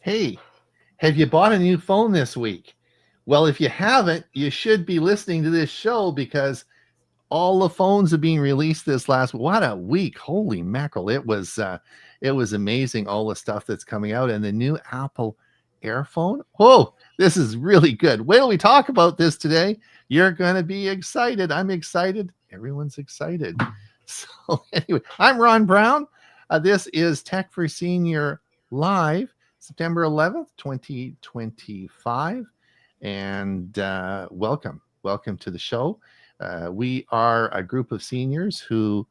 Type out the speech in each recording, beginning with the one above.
Hey, have you bought a new phone this week? Well, if you haven't, you should be listening to this show because all the phones are being released this last. What a week! Holy mackerel! It was amazing. All the stuff that's coming out, and the new Apple Air phone. Whoa, this is really good. Wait till we talk about this today. You're going to be excited. I'm excited. Everyone's excited. So anyway, I'm Ron Brown. This is Tech for Senior Live, September 11th, 2025. And welcome to the show. We are a group of seniors who,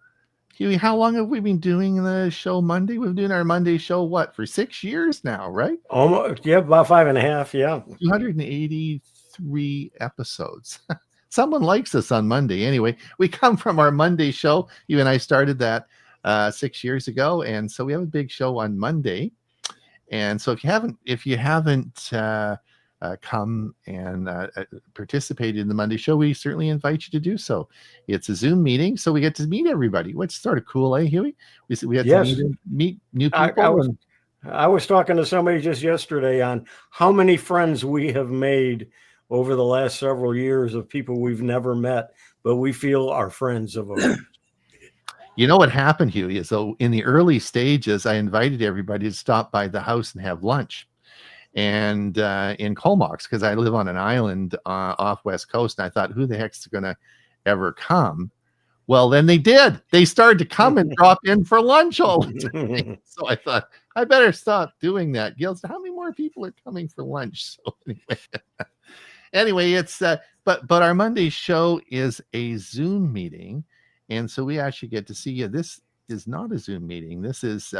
Huey, how long have we been doing the show Monday? We've been doing our Monday show, for 6 years now, right? Almost, yeah, about 5.5, yeah. 283 episodes. Someone likes us on Monday. Anyway, we come from our Monday show. You and I started that 6 years ago, and so we have a big show on Monday. And so if you haven't come and participated in the Monday show, we certainly invite you to do so. It's a Zoom meeting, so we get to meet everybody, which is sort of cool, Huey? We had to meet new people. I was talking to somebody just yesterday on how many friends we have made over the last several years of people we've never met, but we feel are friends of ours. You know what happened, Huey, is so in the early stages, I invited everybody to stop by the house and have lunch. And in Comox, because I live on an island off West Coast, and I thought, who the heck's going to ever come? Well, then they did. They started to come and drop in for lunch all the time. So I thought, I better stop doing that. Gil said, how many more people are coming for lunch? So anyway, it's but our Monday show is a Zoom meeting. And so we actually get to see you. This is not a Zoom meeting. This is,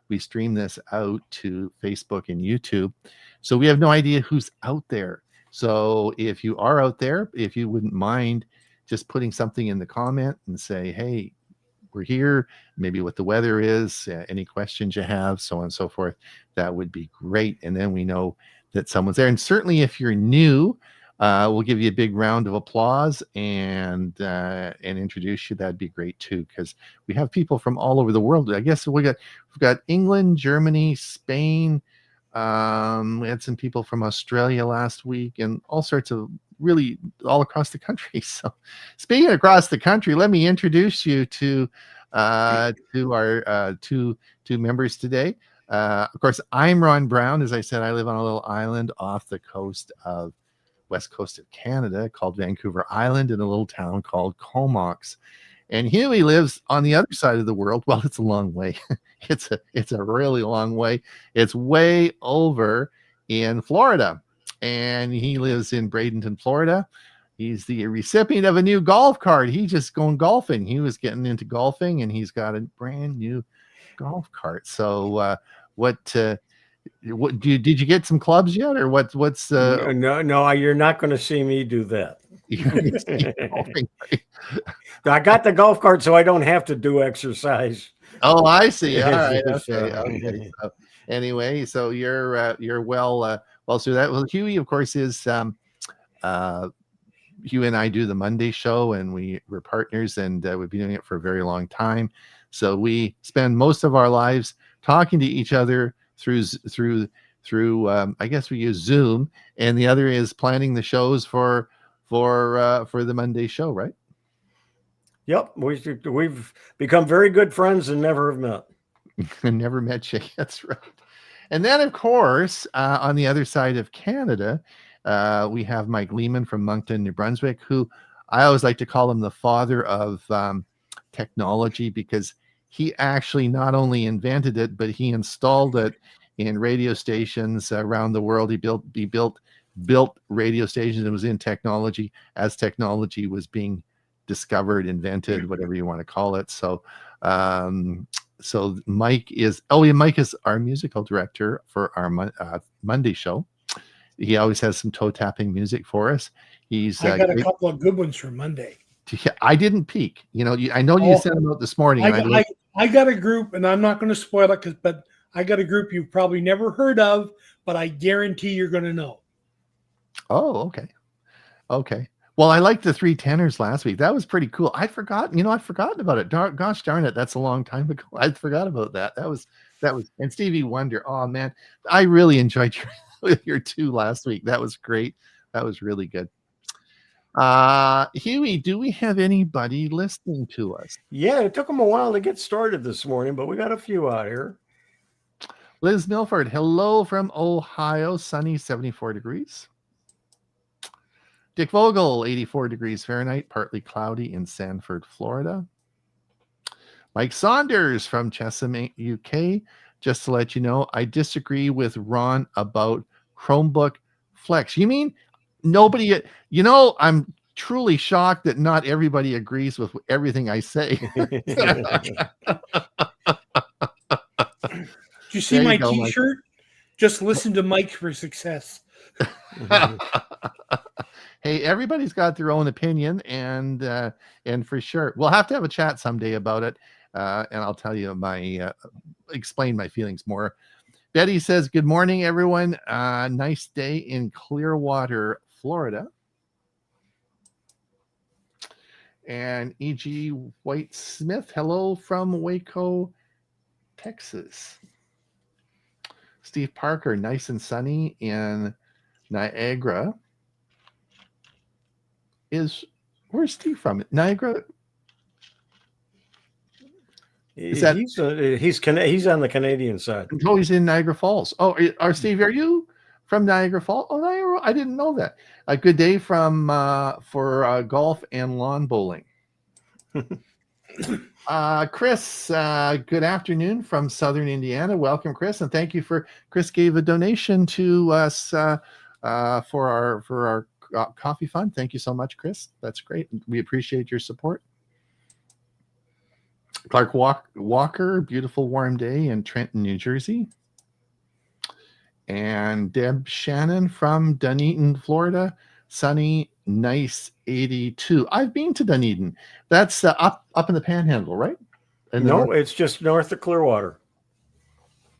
we stream this out to Facebook and YouTube. So we have no idea who's out there. So if you are out there, if you wouldn't mind just putting something in the comment and say, hey, we're here, maybe what the weather is, any questions you have, so on and so forth, that would be great. And then we know that someone's there. And certainly if you're new, we'll give you a big round of applause and introduce you. That'd be great too, because we have people from all over the world. I guess we've got England, Germany, Spain. We had some people from Australia last week, and all sorts of really all across the country. So, speaking across the country, let me introduce you to our two members today. Of course, I'm Ron Brown. As I said, I live on a little island off the west coast of Canada called Vancouver Island in a little town called Comox. And Huey lives on the other side of the world. Well, it's a long way. It's a really long way. It's way over in Florida. And he lives in Bradenton, Florida. He's the recipient of a new golf cart. He's just going golfing. He was getting into golfing, and he's got a brand new golf cart. So, what did you get some clubs yet, or what's No, you're not going to see me do that. you're gonna see golfing? I got the golf cart so I don't have to do exercise. Oh, I see. All right. So, Okay. So anyway, so you're well. So that Huey, of course, is Hugh and I do the Monday show, and we're partners, and we've been doing it for a very long time. So we spend most of our lives talking to each other through I guess we use Zoom, and the other is planning the shows for the Monday show, right? Yep, we've become very good friends and never have met. Never met you. That's right. And then, of course, on the other side of Canada, we have Mike Lehman from Moncton, New Brunswick, who I always like to call him the father of technology, because he actually not only invented it, but he installed it in radio stations around the world. He built radio stations. It was in technology as technology was being discovered, invented, whatever you want to call it. So Mike is our musical director for our Monday show. He always has some toe tapping music for us. I got a couple of good ones for Monday. I didn't peek. I know you sent them out this morning. I got a group, and I'm not going to spoil it, but I got a group you've probably never heard of, but I guarantee you're going to know. Oh, okay. Well, I liked the 3 tenors last week. That was pretty cool. I'd forgotten about it. Gosh darn it, that's a long time ago. I forgot about that. That was, and Stevie Wonder. Oh man, I really enjoyed your 2 last week. That was great. That was really good. Huey, do we have anybody listening to us? Yeah, it took them a while to get started this morning, but we got a few out here. Liz Milford, hello from Ohio, sunny 74 degrees. Dick Vogel, 84 degrees Fahrenheit, partly cloudy in Sanford, Florida. Mike Saunders from Chesapeake, UK. Just to let you know, I disagree with Ron about Chromebook Flex. You mean nobody? I'm truly shocked that not everybody agrees with everything I say. Did you see my T-shirt? Mike. Just listen to Mike for success. Hey, everybody's got their own opinion, and for sure, we'll have to have a chat someday about it, and I'll tell you explain my feelings more. Betty says, "Good morning, everyone. Nice day in Clearwater, Florida." And E.G. White Smith, hello from Waco, Texas. Steve Parker, nice and sunny in Niagara. Where's Steve from? Niagara? He's on the Canadian side. Oh, he's in Niagara Falls. Oh, Steve, are you from Niagara Falls? Oh, Niagara, I didn't know that. A good day for golf and lawn bowling. Chris, good afternoon from Southern Indiana. Welcome, Chris, and thank you Chris gave a donation to us for our coffee fund. Thank you so much, Chris. That's great. We appreciate your support. Clark Walker, beautiful warm day in Trenton, New Jersey. And Deb Shannon from Dunedin, Florida. Sunny, nice 82. I've been to Dunedin. That's up in the Panhandle, right? It's just north of Clearwater.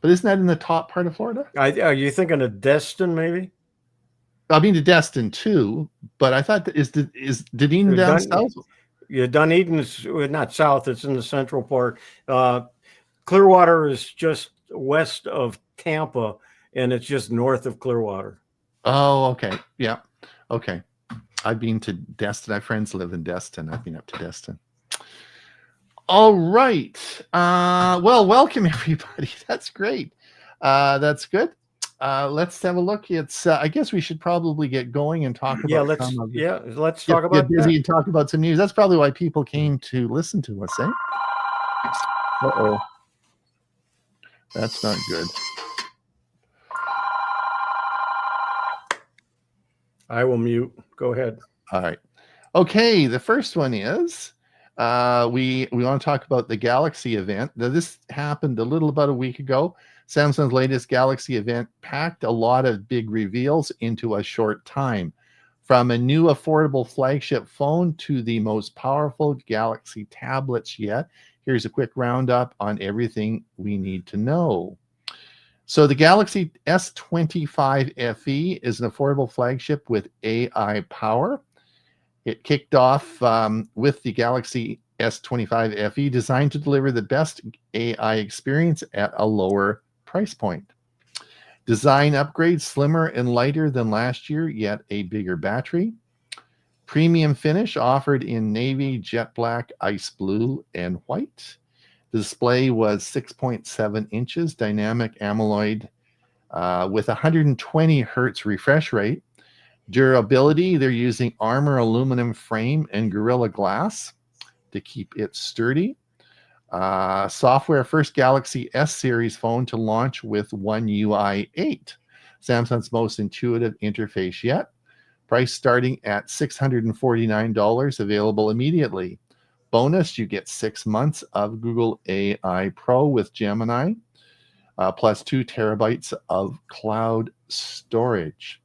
But isn't that in the top part of Florida? Are you thinking of Destin, maybe? I've been to Destin too, but I thought is Dunedin down south? Yeah, Dunedin's not south; it's in the central part. Clearwater is just west of Tampa, and it's just north of Clearwater. Oh, okay, yeah, okay. I've been to Destin. My friends live in Destin. I've been up to Destin. All right. Well, welcome everybody. That's great. That's good. Let's have a look. It's I guess we should probably get going and talk about let's talk about get busy and talk about some news. That's probably why people came to listen to us, eh? Uh-oh. That's not good. I will mute. Go ahead. All right. Okay, the first one is we want to talk about the Galaxy event. Now, this happened about a week ago. Samsung's latest Galaxy event packed a lot of big reveals into a short time. From a new affordable flagship phone to the most powerful Galaxy tablets yet, here's a quick roundup on everything we need to know. So the Galaxy S25 FE is an affordable flagship with AI power. It kicked off with the Galaxy S25 FE, designed to deliver the best AI experience at a lower price point. Design upgrade, slimmer and lighter than last year, yet a bigger battery. Premium finish offered in navy, jet black, ice blue, and white. The display was 6.7 inches, dynamic AMOLED with 120 hertz refresh rate. Durability, they're using Armor aluminum frame and Gorilla Glass to keep it sturdy. Software, first Galaxy S series phone to launch with One UI 8, Samsung's most intuitive interface yet. Price starting at $649, available immediately. Bonus, you get 6 months of Google AI Pro with Gemini, plus 2 terabytes of cloud storage.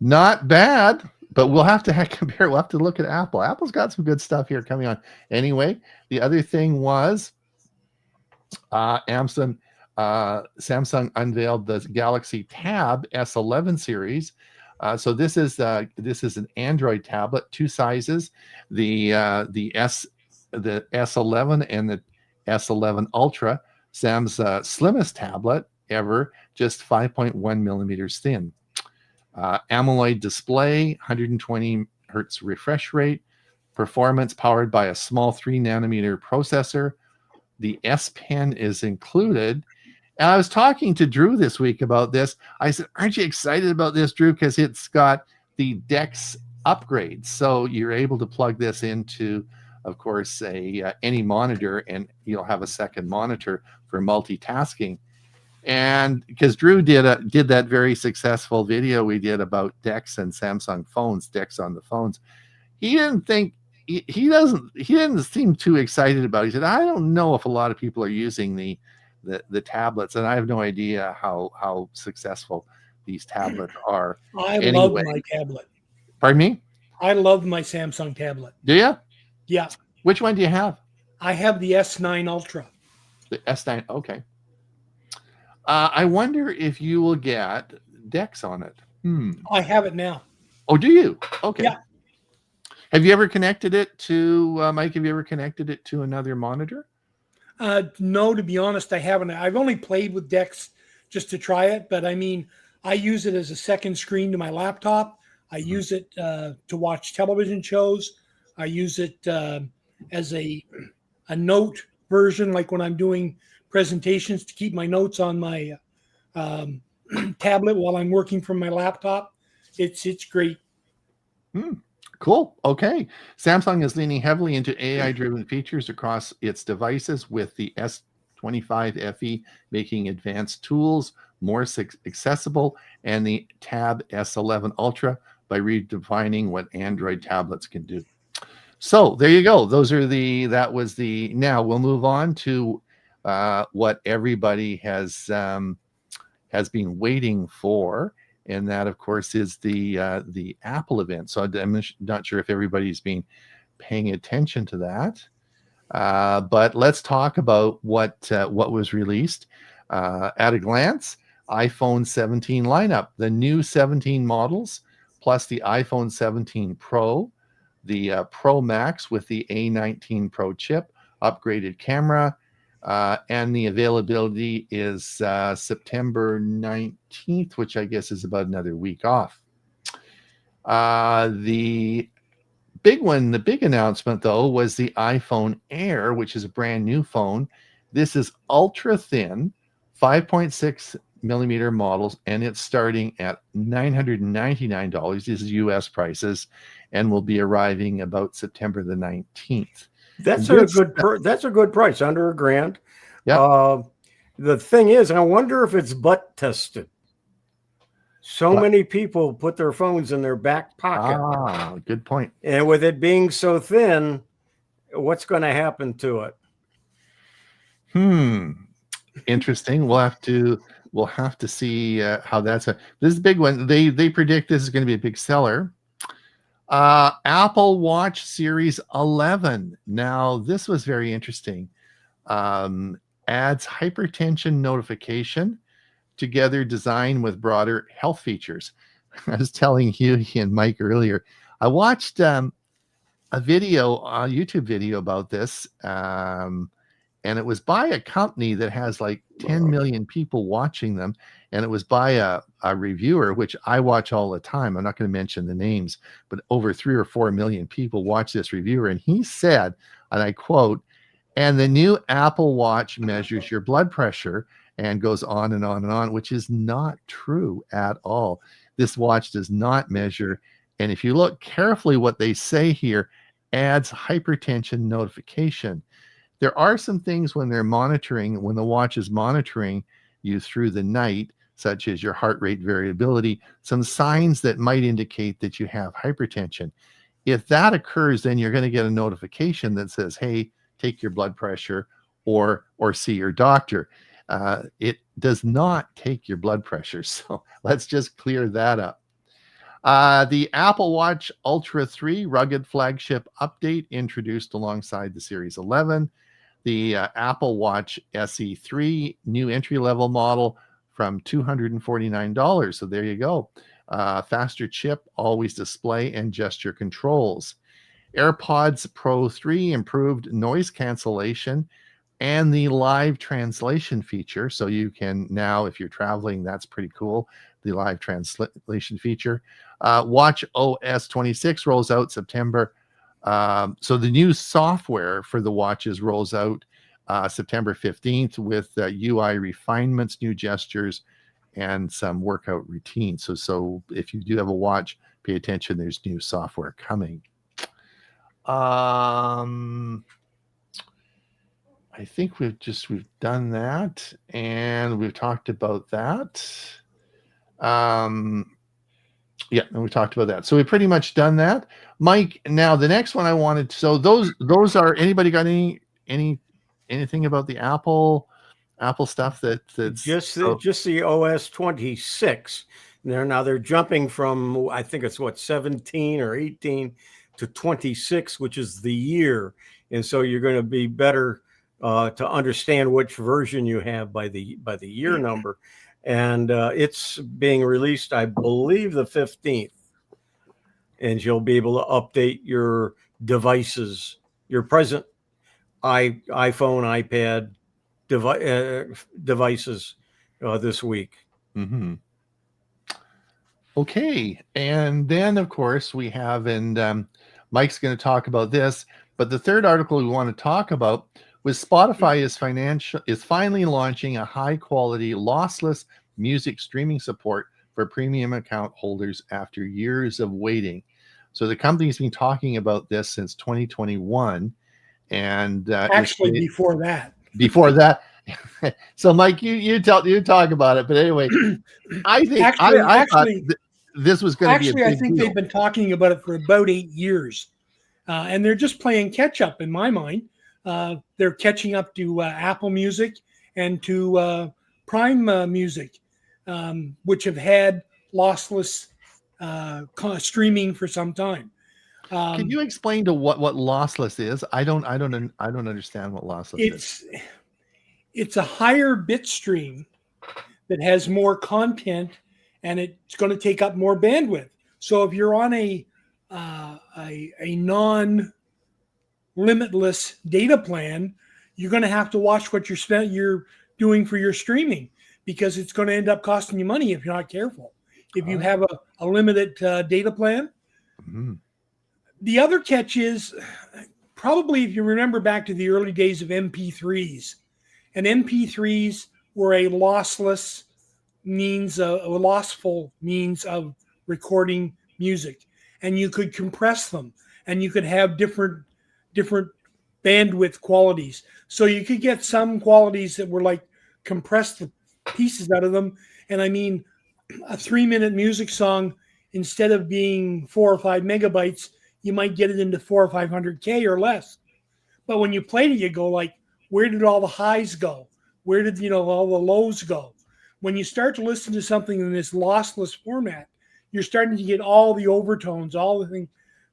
Not bad, but we'll have to compare. We'll have to look at Apple. Apple's got some good stuff here coming on. Anyway, the other thing was Samsung unveiled the Galaxy Tab S11 series. So this is an Android tablet, 2 sizes, the S11 and the S11 Ultra, Sam's slimmest tablet ever, just 5.1 millimeters thin. AMOLED display, 120 hertz refresh rate, performance powered by a small 3 nanometer processor. The S Pen is included. And I was talking to Drew this week about this. I said, aren't you excited about this, Drew? Because it's got the DeX upgrades. So you're able to plug this into, of course, any monitor, and you'll have a second monitor for multitasking. And because Drew did that very successful video we did about DeX and Samsung phones, DeX on the phones, he didn't seem too excited about it. He said, I don't know if a lot of people are using the tablets, and I have no idea how successful these tablets are. I love my tablet. Pardon me? I love my Samsung tablet. Do you? Yeah. Which one do you have? I have the S9 Ultra. The S9, okay. I wonder if you will get DeX on it. I have it now. Oh, do you? Okay. Yeah. Have you ever connected it to, Mike, have you ever connected it to another monitor? No, to be honest, I haven't. I've only played with DeX just to try it, but I mean, I use it as a second screen to my laptop. I use it to watch television shows. I use it as a note version, like when I'm doing presentations, to keep my notes on my tablet while I'm working from my laptop. It's great. Cool. Okay. Samsung is leaning heavily into AI-driven features across its devices, with the S25 FE making advanced tools more accessible, and the Tab S11 Ultra by redefining what Android tablets can do. So there you go. Now we'll move on to what everybody has been waiting for. And that, of course, is the Apple event. So I'm not sure if everybody's been paying attention to that. But let's talk about what was released. At a glance, iPhone 17 lineup, the new 17 models, plus the iPhone 17 Pro, the Pro Max with the A19 Pro chip, upgraded camera, and the availability is September 19th, which I guess is about another week off. The big announcement, though, was the iPhone Air, which is a brand new phone. This is ultra thin, 5.6 millimeter models, and it's starting at $999. This is US prices, and will be arriving about September the 19th. That's a good price, under $1,000. Yeah. The thing is, I wonder if it's butt tested. So many people put their phones in their back pocket. Ah, good point. And with it being so thin, what's going to happen to it? Interesting. We'll have to see how that's this is a big one. They predict this is going to be a big seller. Apple Watch Series 11. Now, this was very interesting. Adds hypertension notification, together design with broader health features. I was telling Hugh and Mike earlier, I watched a YouTube video about this, and it was by a company that has like 10 million people watching them, and it was by a reviewer, which I watch all the time. I'm not going to mention the names, but over 3 or 4 million people watch this reviewer, and he said, and I quote, "And the new Apple Watch measures your blood pressure," and goes on and on and on, which is not true at all. This watch does not measure. And if you look carefully, what they say here, adds hypertension notification. There are some things when they're monitoring, when the watch is monitoring you through the night, such as your heart rate variability, some signs that might indicate that you have hypertension. If that occurs, then you're going to get a notification that says, hey, take your blood pressure or see your doctor. It does not take your blood pressure. So let's just clear that up. The Apple Watch Ultra 3 rugged flagship update introduced alongside the Series 11. The Apple Watch SE3 new entry-level model from $249. So there you go. Faster chip, always display and gesture controls. AirPods Pro 3 improved noise cancellation and the live translation feature. So you can now, if you're traveling, that's pretty cool. The live translation feature. Watch OS 26 rolls out September. So the new software for the watches rolls out September 15th with UI refinements, new gestures, and some workout routines. So if you do have a watch, pay attention. There's new software coming. I think we've done that, and we've talked about that. Yeah, and we talked about that. So we've pretty much done that. Mike, now the next one I wanted, so those are, anybody got anything about the Apple stuff that's just the OS 26. They're jumping from, I think it's 17 or 18 to 26, which is the year. And so you're going to be better to understand which version you have by the year number. And it's being released, I believe, the 15th. And you'll be able to update your devices, your present iPhone, iPad devices this week. Mm-hmm. Okay. And then, of course, we have, and Mike's going to talk about this, but the third article we want to talk about was Spotify is finally launching a high-quality, lossless music streaming support for premium account holders after years of waiting. So the company's been talking about this since 2021, and actually before that. So Mike, you talk about it. But anyway, I think I thought this was going to be a big I think deal. They've been talking about it for about 8 years, and they're just playing catch up in my mind. They're catching up to Apple Music and to Prime Music, which have had lossless streaming for some time. Can you explain to what lossless is? I don't understand what lossless is. It's a higher bit stream that has more content, and it's going to take up more bandwidth. So if you're on a non-limitless data plan, you're going to have to watch what you're doing for your streaming, because it's going to end up costing you money if you're not careful. If you have a limited data plan. Mm-hmm. The other catch is, probably if you remember back to the early days of MP3s, and MP3s were a lossful means of recording music, and you could compress them, and you could have different bandwidth qualities. So you could get some qualities that were like compress the pieces out of them. And I mean, a 3-minute music song, instead of being 4 or 5 megabytes, you might get it into 400 or 500K or less. But when you played it, you go like, where did all the highs go? Where did, all the lows go? When you start to listen to something in this lossless format, you're starting to get all the overtones, all the things,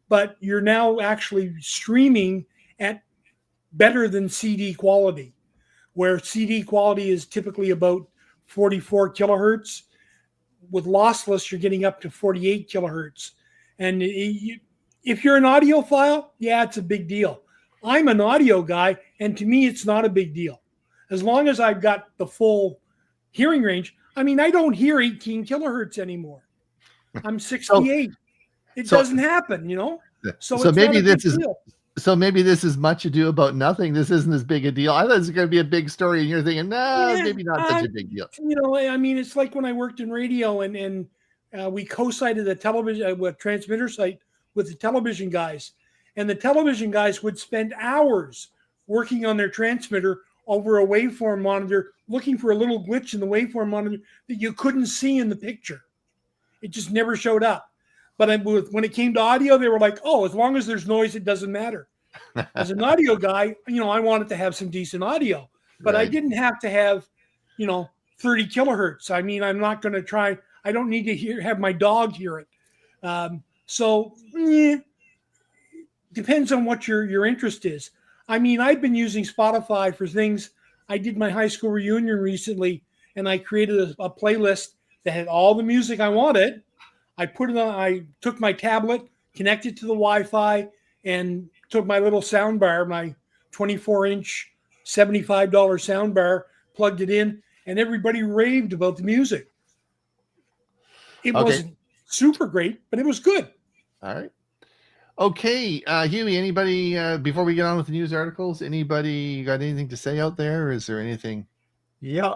but you're now actually streaming at better than CD quality, where CD quality is typically about 44 kilohertz. With lossless, you're getting up to 48 kilohertz. And if you're an audiophile, yeah, it's a big deal. I'm an audio guy, and to me, it's not a big deal. As long as I've got the full hearing range. I mean, I don't hear 18 kilohertz anymore. I'm 68. It doesn't happen, So it's maybe not a this big is deal. so maybe this is much ado about nothing. This isn't as big a deal. I thought it was going to be a big story, and you're thinking, no, maybe not such a big deal. I mean, it's like when I worked in radio, and we co-sited a television transmitter site with the television guys, and the television guys would spend hours working on their transmitter over a waveform monitor, looking for a little glitch in the waveform monitor that you couldn't see in the picture. It just never showed up. But when it came to audio, they were like, oh, as long as there's noise, it doesn't matter. As an audio guy, I wanted to have some decent audio, but I didn't have to have, 30 kilohertz. I mean, I'm not going to try. I don't need to have my dog hear it. Depends on what your interest is. I mean, I've been using Spotify for things. I did my high school reunion recently, and I created a playlist that had all the music I wanted. I put it on. I took my tablet, connected to the Wi-Fi, and took my little sound bar, my 24-inch, $75 sound bar, plugged it in, and everybody raved about the music. It wasn't super great, but it was good. All right. Okay, Huey, anybody, before we get on with the news articles, anybody got anything to say out there? Or is there anything? Yeah.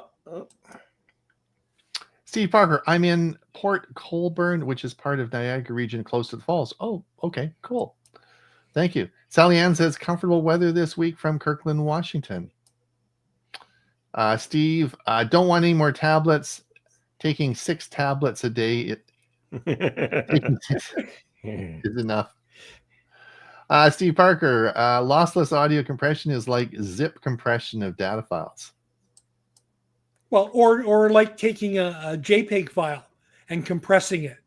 Steve Parker, I'm in Port Colborne, which is part of Niagara region close to the falls. Oh, okay, cool. Thank you. Sally Ann says, comfortable weather this week from Kirkland, Washington. Steve, don't want any more tablets. Taking 6 tablets a day is enough. Steve Parker, lossless audio compression is like zip compression of data files. Well, or like taking a JPEG file and compressing it.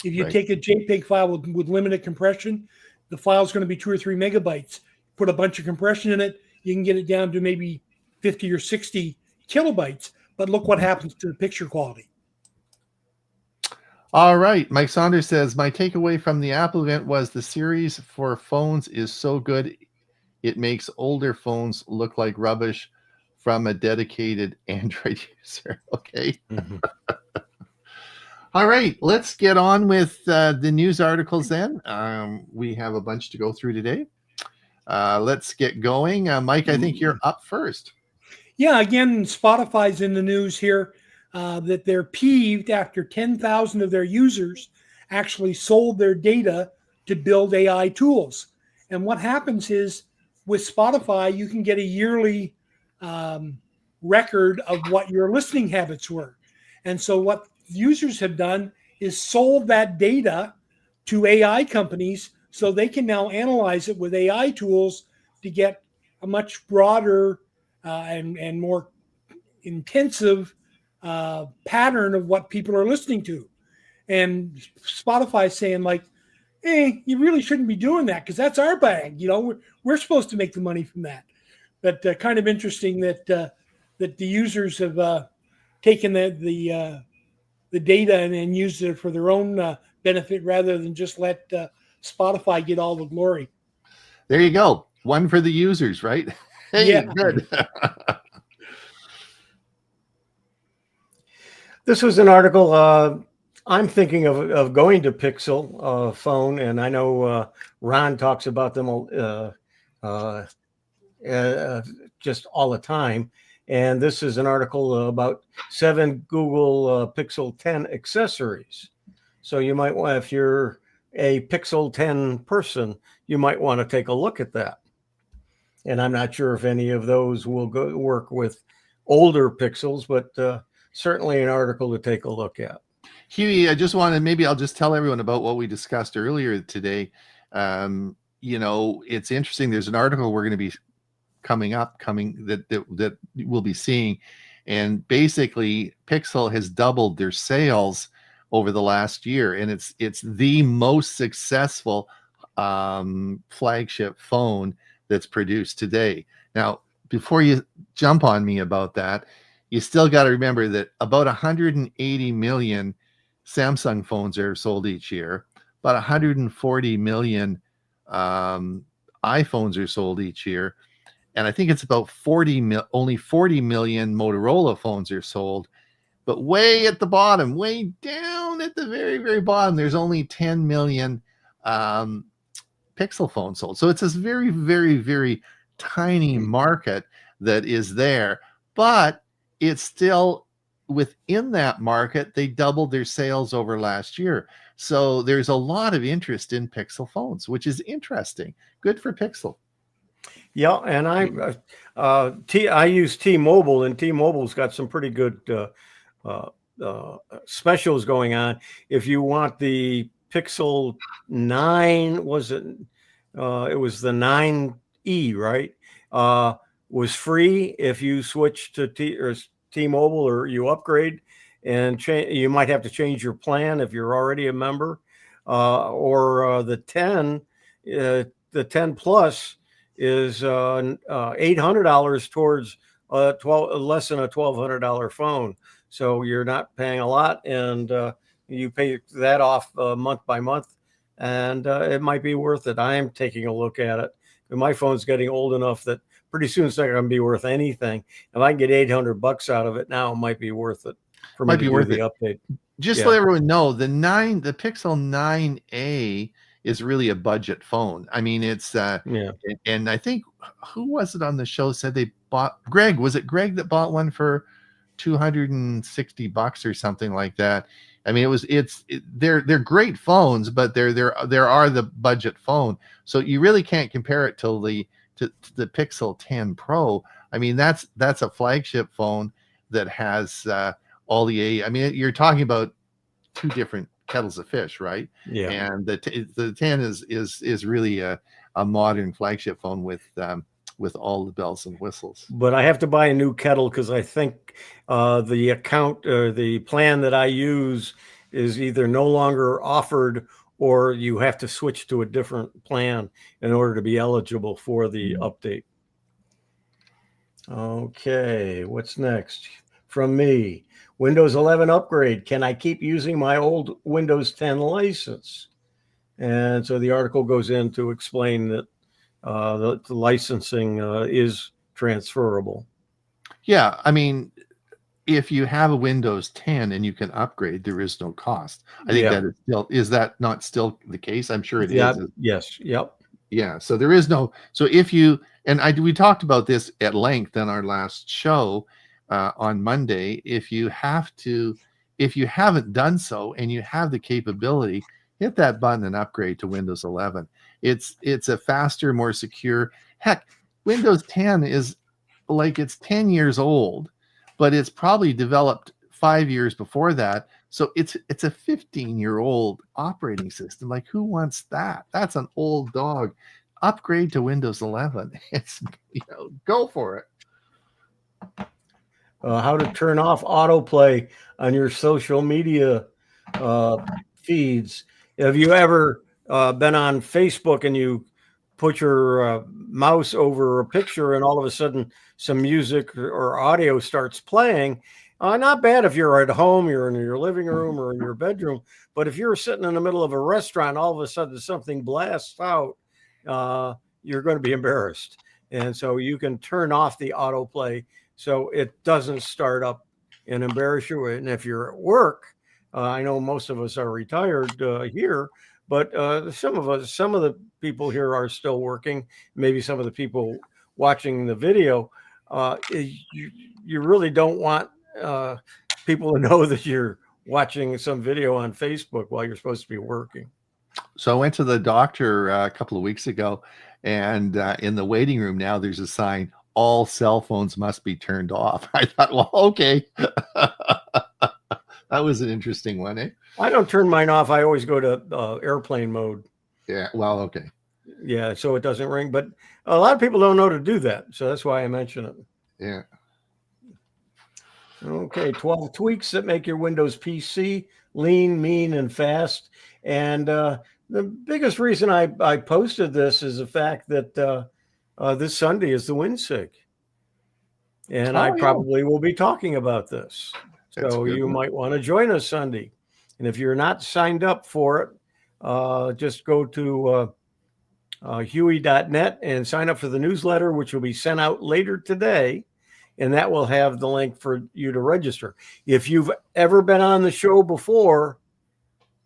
If you take a JPEG file with limited compression, the file is going to be 2 or 3 megabytes. Put a bunch of compression in it, you can get it down to maybe 50 or 60 kilobytes. But look what happens to the picture quality. All right. Mike Saunders says, my takeaway from the Apple event was the series for phones is so good, it makes older phones look like rubbish from a dedicated Android user. Okay. Mm-hmm. All right. Let's get on with the news articles then. We have a bunch to go through today. Let's get going. Mike, I think you're up first. Yeah. Again, Spotify's in the news here. That they're peeved after 10,000 of their users actually sold their data to build AI tools. And what happens is with Spotify, you can get a yearly record of what your listening habits were. And so what users have done is sold that data to AI companies so they can now analyze it with AI tools to get a much broader and more intensive pattern of what people are listening to. And Spotify saying like, hey, you really shouldn't be doing that because that's our bag. We're supposed to make the money from that. But kind of interesting that the users have taken the data and used it for their own benefit rather than just let Spotify get all the glory. There you go. One for the users, right? Hey, yeah. Good. This was an article. I'm thinking of going to Pixel phone, and I know Ron talks about them just all the time. And this is an article about 7 Google Pixel 10 accessories. So you might want, if you're a Pixel 10 person, you might want to take a look at that. And I'm not sure if any of those will work with older Pixels, but certainly an article to take a look at. Huey, I just wanted, maybe I'll just tell everyone about what we discussed earlier today. It's interesting. There's an article we're going to be coming that we'll be seeing, and basically Pixel has doubled their sales over the last year, and it's the most successful flagship phone that's produced today. Now, before you jump on me about that, you still got to remember that about 180 million Samsung phones are sold each year. About 140 million iPhones are sold each year. And I think it's about only 40 million Motorola phones are sold. But way at the bottom, way down at the very, very bottom, there's only 10 million Pixel phones sold. So it's this very, very, very tiny market that is there. But it's still within that market, they doubled their sales over last year. So there's a lot of interest in Pixel phones, which is interesting. Good for Pixel. Yeah, and I use T-Mobile, and T-Mobile's got some pretty good specials going on. If you want the Pixel 9, it was the 9E, right? Was free if you switch to T-Mobile or you upgrade, and you might have to change your plan if you're already a member, or the 10 Plus is $800 towards less than a $1,200 phone. So you're not paying a lot, and you pay that off month by month, and it might be worth it. I am taking a look at it. My phone's getting old enough that pretty soon it's not going to be worth anything. If I can get $800 out of it now, it might be worth it for me to do the update. Just to let everyone know, the Pixel 9A is really a budget phone. I mean, it's and I think, who was it on the show said they bought, Greg, was it Greg that bought one for $260 or something like that? I mean, they're great phones, but there are the budget phone. So you really can't compare it to the Pixel 10 Pro. I mean, that's a flagship phone that has all the I mean, you're talking about two different kettles of fish, right? Yeah. And the 10 is really a modern flagship phone with all the bells and whistles. But I have to buy a new kettle because I think the account or the plan that I use is either no longer offered, or you have to switch to a different plan in order to be eligible for the update. Okay, what's next? From me, Windows 11 upgrade. Can I keep using my old Windows 10 license? And so the article goes in to explain that the licensing is transferable. Yeah, I mean, if you have a Windows 10 and you can upgrade, there is no cost. I think that is that not still the case? I'm sure it is. Yes. Yep. Yeah. So there is no. So if you we talked about this at length on our last show on Monday. If you haven't done so and you have the capability, hit that button and upgrade to Windows 11. It's a faster, more secure. Heck, Windows 10 is like, it's 10 years old, but it's probably developed 5 years before that. So it's a 15-year-old operating system. Like, who wants that? That's an old dog. Upgrade to Windows 11. It's, go for it. How to turn off autoplay on your social media feeds. Have you ever been on Facebook and you put your mouse over a picture and all of a sudden some music or audio starts playing? Not bad if you're at home, you're in your living room or in your bedroom, but if you're sitting in the middle of a restaurant, all of a sudden something blasts out, you're going to be embarrassed. And so you can turn off the autoplay so it doesn't start up and embarrass you. And if you're at work, I know most of us are retired here, but some of the people here are still working. Maybe some of the people watching the video, you really don't want people to know that you're watching some video on Facebook while you're supposed to be working. So I went to the doctor a couple of weeks ago, and in the waiting room now, there's a sign, all cell phones must be turned off. I thought, well, okay. That was an interesting one, eh? I don't turn mine off. I always go to airplane mode. Yeah. Well, okay. Yeah, so it doesn't ring. But a lot of people don't know to do that, so that's why I mention it. Yeah. Okay, 12 tweaks that make your Windows PC lean, mean, and fast. And the biggest reason I posted this is the fact that this Sunday is the WinSig. And I Oh, yeah. probably will be talking about this. That's So a good you one. might want to join us Sunday. And if you're not signed up for it, just go to Huey.net and sign up for the newsletter, which will be sent out later today. And that will have the link for you to register. If you've ever been on the show before,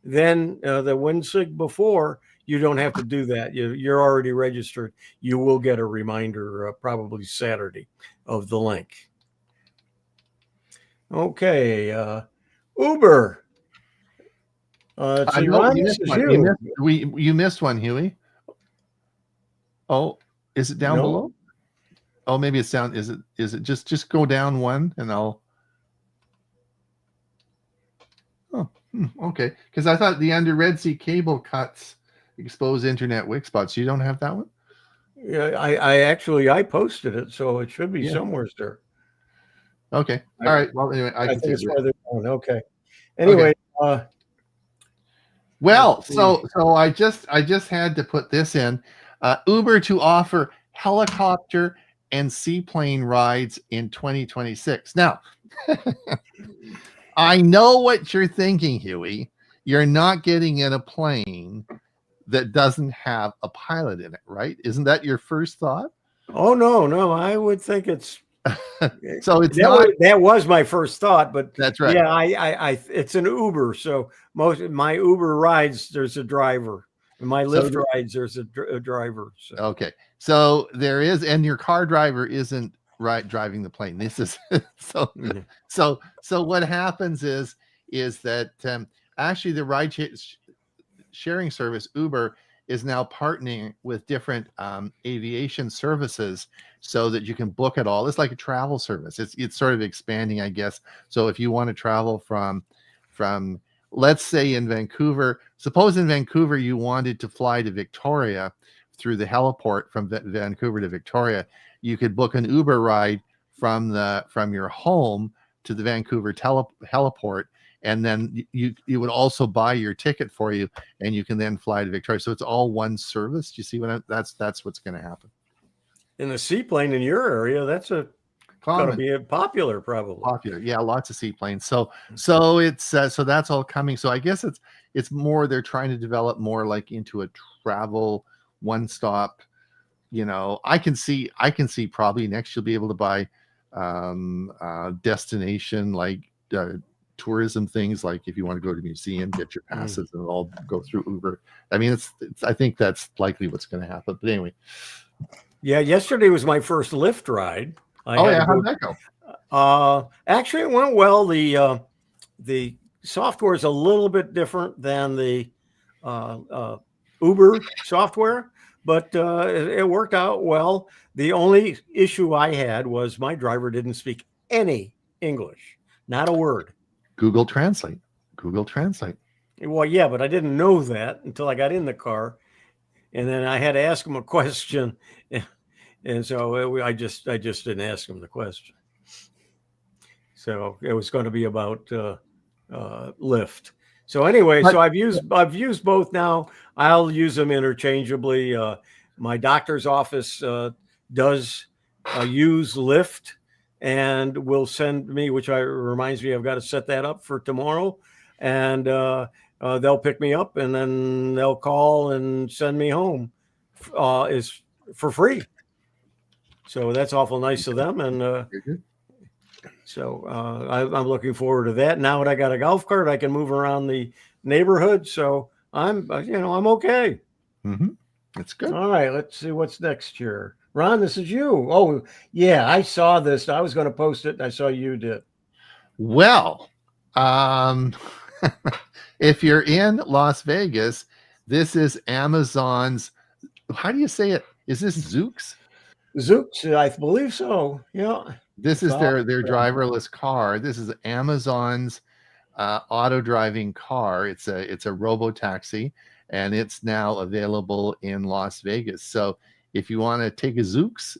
then the WinSig before, you don't have to do that. You're already registered. You will get a reminder probably Saturday of the link. Okay, Uber. Let's see, No, Ron, you this missed is one. you. You missed one, Huey. Oh, is it down No. below? Oh, maybe it's down. Is it just go down one and I'll. Oh, okay. Because I thought the under Red Sea cable cuts expose internet weak spots. You don't have that one? Yeah, I posted it, so it should be Yeah. somewhere there. Okay. All right. Well, anyway, I can think it's see it. farther down. Okay. Anyway, Well, so I just had to put this in. Uber to offer helicopter and seaplane rides in 2026. Now, I know what you're thinking, Huey. You're not getting in a plane that doesn't have a pilot in it, right? Isn't that your first thought? oh no, I would think it's So it's that was my first thought, but that's right. Yeah, I it's an Uber, so most of my Uber rides there's a driver. In my Lyft rides there's a driver. So. Okay, so there is, and your car driver isn't driving the plane. This is so what happens is that actually the ride sharing service Uber is now partnering with different aviation services so that you can book it all. It's like a travel service. It's sort of expanding, I guess. So if you want to travel from let's say in Vancouver, suppose in Vancouver you wanted to fly to Victoria through the heliport from Vancouver to Victoria, you could book an Uber ride from your home to the Vancouver heliport, and then you would also buy your ticket for you, and you can then fly to Victoria. So it's all one service. Do you see what that's what's going to happen? In the seaplane in your area, that's going to be popular, probably. Popular, yeah, lots of seaplanes. So it's so that's all coming. So I guess it's more they're trying to develop more like into a travel one-stop. You know, I can see probably next you'll be able to buy destination like tourism things, like if you want to go to a museum, get your passes and all go through Uber. I mean, it's I think that's likely what's going to happen. But anyway, yeah, yesterday was my first Lyft ride. How did that go? Actually, it went well. The software is a little bit different than the Uber software, but it worked out well. The only issue I had was my driver didn't speak any English, not a word. Google Translate. Well, yeah, but I didn't know that until I got in the car, and then I had to ask him a question, and so I just didn't ask him the question. So it was going to be about Lyft. So anyway, so I've used both now. I'll use them interchangeably. My doctor's office does use Lyft and will send me, which reminds me I've got to set that up for tomorrow. And they'll pick me up and then they'll call and send me home is for free. So that's awful nice of them. And so I'm looking forward to that. Now that I got a golf cart, I can move around the neighborhood. So I'm okay. Mm-hmm. That's good. All right, let's see what's next here. Ron, this is you. Oh, yeah, I saw this. I was going to post it, and I saw you did. Well, if you're in Las Vegas, this is Amazon's. How do you say it? Is this Zoox? Zoox, I believe so. Yeah. This is their driverless car. This is Amazon's auto driving car. It's a robo taxi, and it's now available in Las Vegas. So if you want to take a Zooks,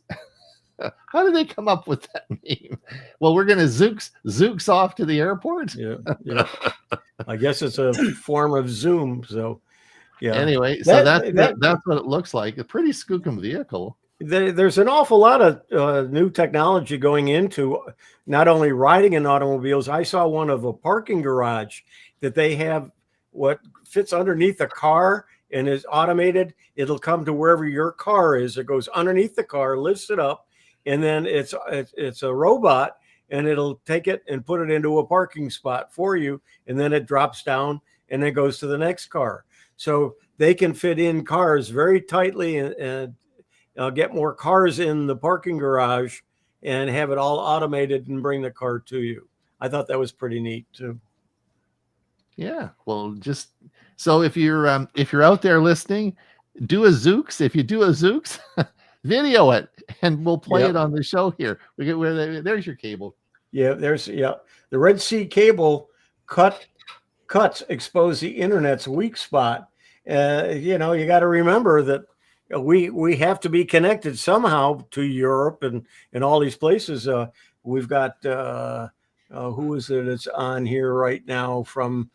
how did they come up with that name? Well, we're going to Zooks off to the airport. Yeah, yeah. I guess it's a form of Zoom. So, yeah. Anyway, so that's what it looks like. A pretty skookum vehicle. There's an awful lot of new technology going into not only riding in automobiles. I saw one of a parking garage that they have what fits underneath a car and is automated. It'll come to wherever your car is. It goes underneath the car, lifts it up, and then it's a robot, and it'll take it and put it into a parking spot for you, and then it drops down and then goes to the next car. So they can fit in cars very tightly and get more cars in the parking garage and have it all automated and bring the car to you. I thought that was pretty neat too. Yeah. Well, just so if you're out there listening, do a Zooks. If you do a Zooks, video it and we'll play it on the show here. We get there's your cable. Yeah, the Red Sea cable cuts expose the internet's weak spot. You got to remember that we have to be connected somehow to Europe and all these places. We've got who is it that's on here right now from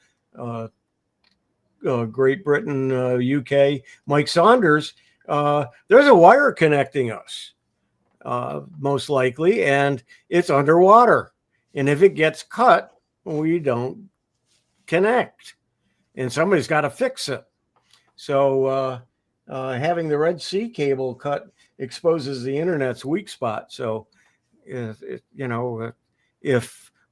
Great Britain, UK, Mike Saunders. There's a wire connecting us, most likely, and it's underwater. And if it gets cut, we don't connect, and somebody's got to fix it. So having the Red Sea cable cut exposes the internet's weak spot. So, if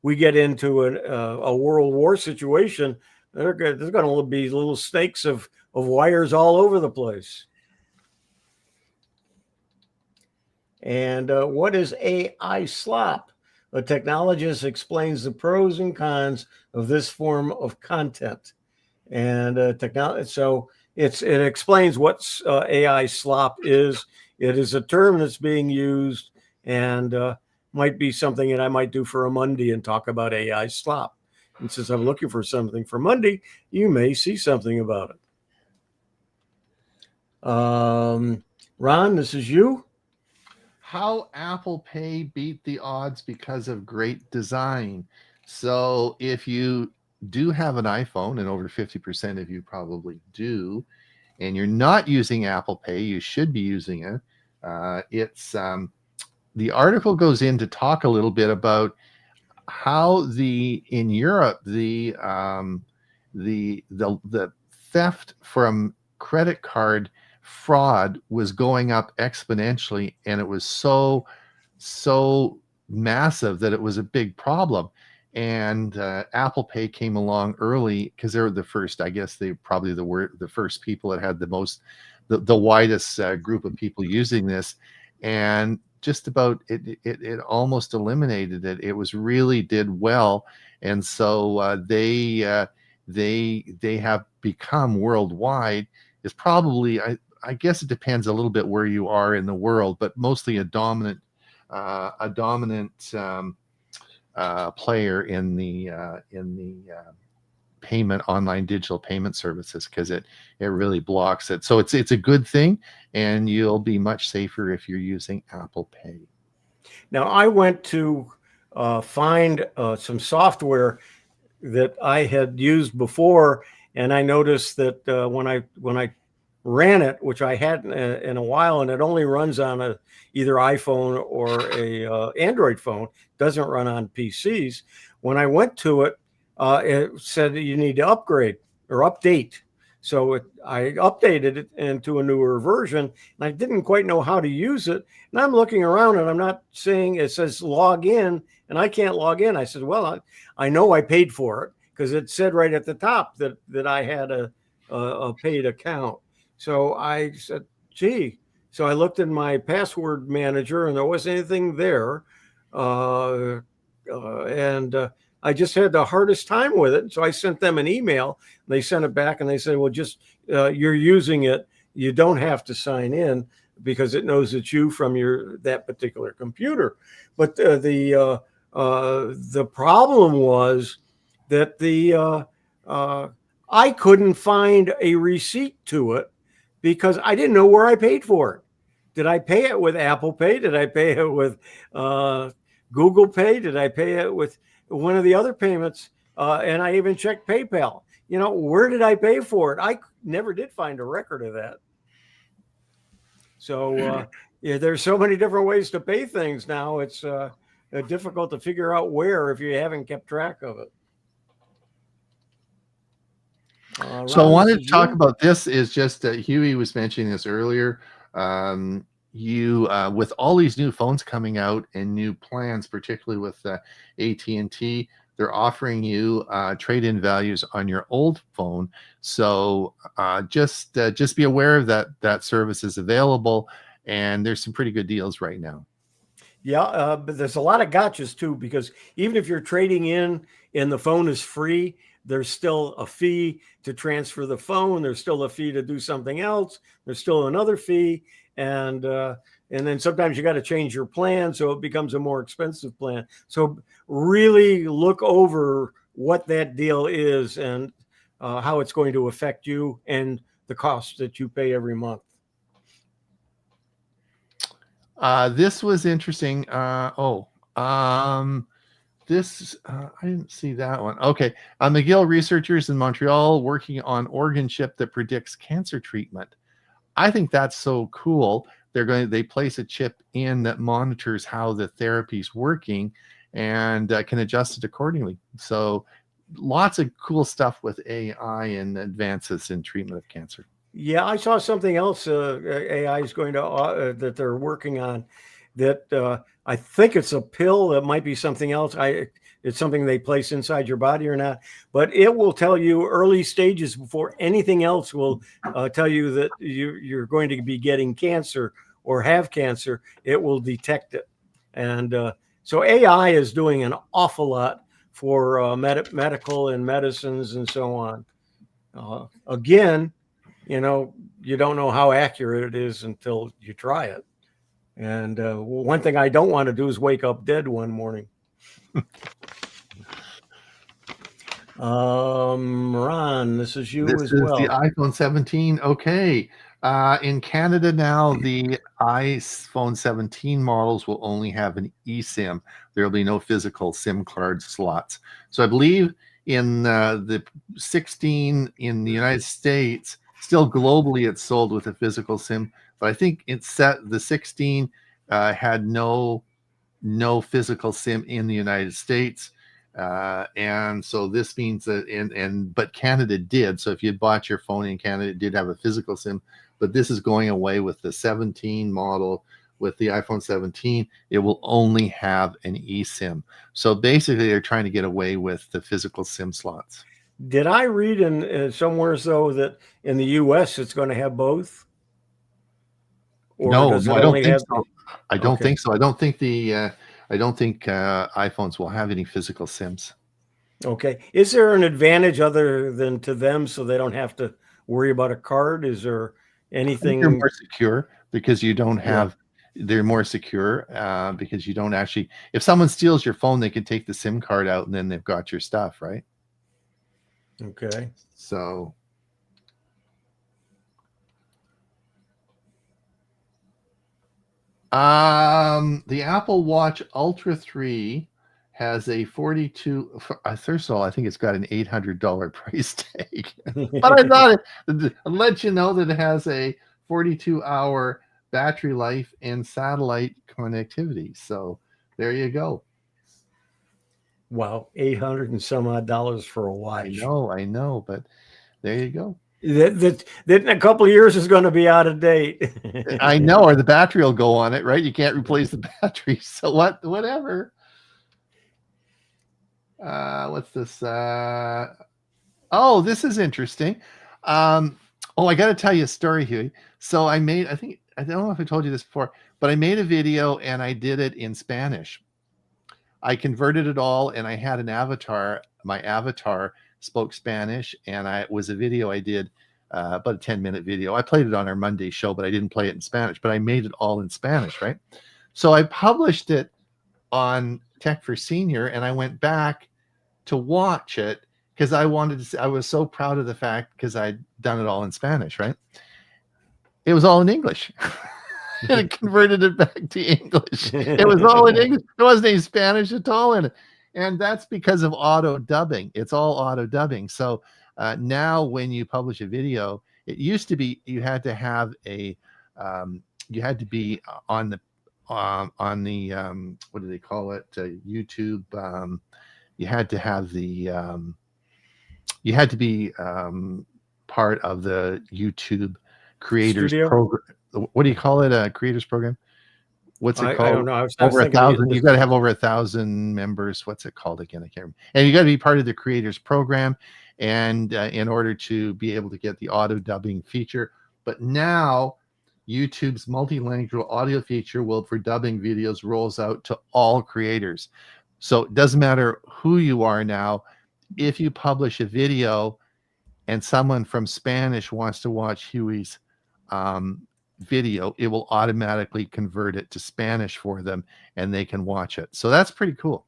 we get into a world war situation, there's going to be little snakes of wires all over the place. And what is AI slop? A technologist explains the pros and cons of this form of content. And so it explains what AI slop is. It is a term that's being used and might be something that I might do for a Monday and talk about AI slop. And since I'm looking for something for Monday, you may see something about it. Ron, this is you. How Apple Pay beat the odds because of great design. So if you do have an iPhone, and over 50% of you probably do, and you're not using Apple Pay, you should be using it. The article goes in to talk a little bit about how in Europe the theft from credit card fraud was going up exponentially, and it was so massive that it was a big problem. And Apple Pay came along early because they were the first. I guess they probably were the first people that had the widest group of people using this, and just about it almost eliminated it. It was really did well, and so they have become worldwide. Is probably I guess it depends a little bit where you are in the world, but mostly a dominant player in the payment online digital payment services, because it really blocks it. So it's a good thing, and you'll be much safer if you're using Apple Pay. Now I went to find some software that I had used before, and I noticed that when I ran it, which I hadn't in a while, and it only runs on either iPhone or a Android phone, doesn't run on PCs. When I went to it, it said that you need to upgrade or update. So I updated it into a newer version, and I didn't quite know how to use it. And I'm looking around, and I'm not seeing, it says log in, and I can't log in. I said, well, I know I paid for it because it said right at the top that I had a paid account. So I said, gee. So I looked in my password manager, and there wasn't anything there. And I just had the hardest time with it. So I sent them an email. They sent it back, and they said, well, just you're using it. You don't have to sign in because it knows it's you from that particular computer. But the problem was that I couldn't find a receipt to it because I didn't know where I paid for it. Did I pay it with Apple Pay? Did I pay it with Google Pay? Did I pay it with one of the other payments? And I even checked PayPal. Where did I pay for it? I never did find a record of that. So yeah, there's so many different ways to pay things now. It's difficult to figure out where if you haven't kept track of it. So I Ron, wanted this to is talk you. about this is just Huey was mentioning this earlier. You with all these new phones coming out and new plans, particularly with AT&T, they're offering you trade-in values on your old phone. So just be aware of that service is available, and there's some pretty good deals right now. Yeah, but there's a lot of gotchas too, because even if you're trading in and the phone is free, there's still a fee to transfer the phone. There's still a fee to do something else. There's still another fee, and then sometimes you got to change your plan, so it becomes a more expensive plan. So really look over what that deal is and how it's going to affect you and the cost that you pay every month. This was interesting. This I didn't see that one. Okay, McGill researchers in Montreal working on organ chip that predicts cancer treatment. I think that's so cool. They place a chip in that monitors how the therapy's working and can adjust it accordingly. So lots of cool stuff with AI and advances in treatment of cancer. Yeah, I saw something else. AI is going to that they're working on. That I think it's a pill. That might be something else. It's something they place inside your body or not. But it will tell you early stages before anything else will tell you that you're going to be getting cancer or have cancer. It will detect it, and so AI is doing an awful lot for medical and medicines and so on. Again, you don't know how accurate it is until you try it. And one thing I don't want to do is wake up dead one morning. Ron, this is you This as is the well. iPhone 17. Okay. In Canada now, the iPhone 17 models will only have an eSIM. There will be no physical SIM card slots. So I believe in the 16 in the United States, still globally it's sold with a physical SIM, but I think the 16 had no physical SIM in the United States. And so this means that but Canada did. So if you bought your phone in Canada, it did have a physical SIM, but this is going away with the 17 model. With the iPhone 17, it will only have an eSIM. So basically, they're trying to get away with the physical SIM slots. Did I read in somewhere though that in the U.S. it's going to have both, or No, does no, it I don't only think have? so. I don't Okay, think so. I don't think iPhones will have any physical SIMs. okay. Is there an advantage other than to them, so they don't have to worry about a card? Is there I think they're anything? more secure because you don't Yeah. have. They're more secure because you don't actually. If someone steals your phone, they can take the SIM card out and then they've got your stuff, right? Okay. So, the Apple Watch Ultra 3 has a 42. First of all, I think it's got an $800 price tag, but I thought it let you know that it has a 42-hour battery life and satellite connectivity. So there you go. Wow, 800 and some odd dollars for a watch. I know, but there you go. That in a couple of years is going to be out of date. I know, or the battery will go on it, right? You can't replace the battery. So whatever. What's this? Oh, this is interesting. I got to tell you a story here. So I don't know if I told you this before, but I made a video and I did it in Spanish. I converted it all and I had an avatar. My avatar spoke Spanish, and it was a video I did, about a 10-minute video. I played it on our Monday show, but I didn't play it in Spanish, but I made it all in Spanish, right? So I published it on Tech for Senior, and I went back to watch it because I wanted to see, I was so proud of the fact because I'd done it all in Spanish, right? It was all in English. And it converted it back to English. It was all in English. There wasn't any Spanish at all in it. And that's because of auto dubbing. It's all auto dubbing. So now when you publish a video, it used to be you had to have a you had to be on the what do they call it, YouTube. You had to have the you had to be part of the YouTube creators program. What do you call it? A creators program? What's it called? I don't know. I was over 1,000. You got to have over 1,000 members. What's it called again? I can't remember. And you got to be part of the creators program, and in order to be able to get the auto dubbing feature. But now YouTube's multilingual audio feature will, for dubbing videos, rolls out to all creators. So it doesn't matter who you are now. If you publish a video and someone from Spanish wants to watch Huey's video, it will automatically convert it to Spanish for them and they can watch it. So that's pretty cool.